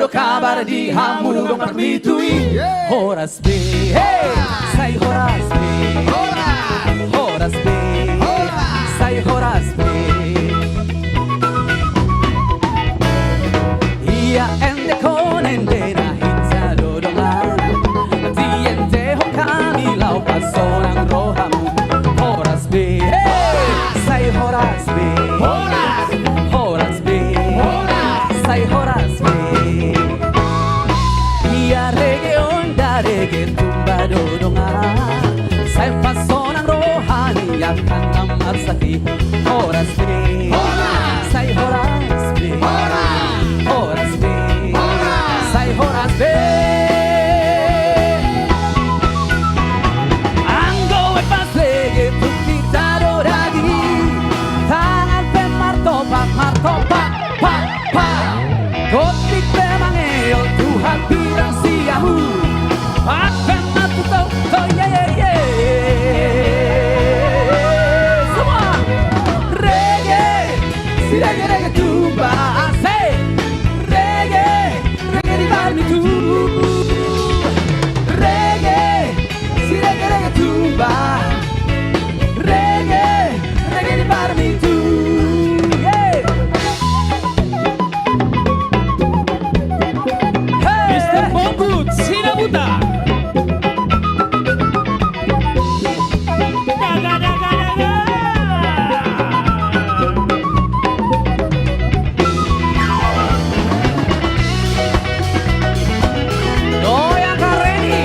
kabar di hamulong parmitui. Horas B, hey, say horas B. Horas B, say horas B. Ia ende con endera hitsa dodongan. Diente ho kamilaw pasonang roham. Horas B, hey, say horas B. Horas B, say horas B. Ia reggae onda reggae tumba dodongan. Say pasonang rohani akan amat sakti. Horas B, say horas B. Horas B, say horas B. Anggo e pas lege tutti tadoragi. Tangan pe martopak, martopak, pak, pak. Kotik pe mangeo Tuhan bilang siamu. Pak pe matuto, oh yeah yeah yeah. Semua reggae, si reggae reggae tumba. Say reggae, reggae di barmitu. Reggae, si reggae reggae tumba. Reggae, reggae di barmitu. Yeah. Hey. Mr. Bongut, sinabuta. Daga, daga, daga. Goyang Kareni.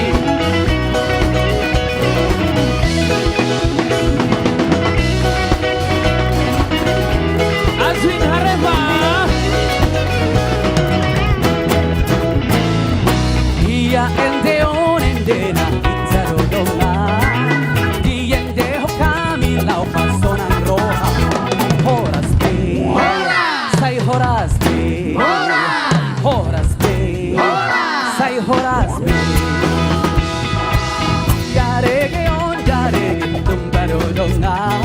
Azwin Harefa. Ia ende on endena hitsa dodongan. Diente ho kamilaw pasonang roha. Horas B, say horas B. Horas B, say horas B. Ya reggae tumba dodongan.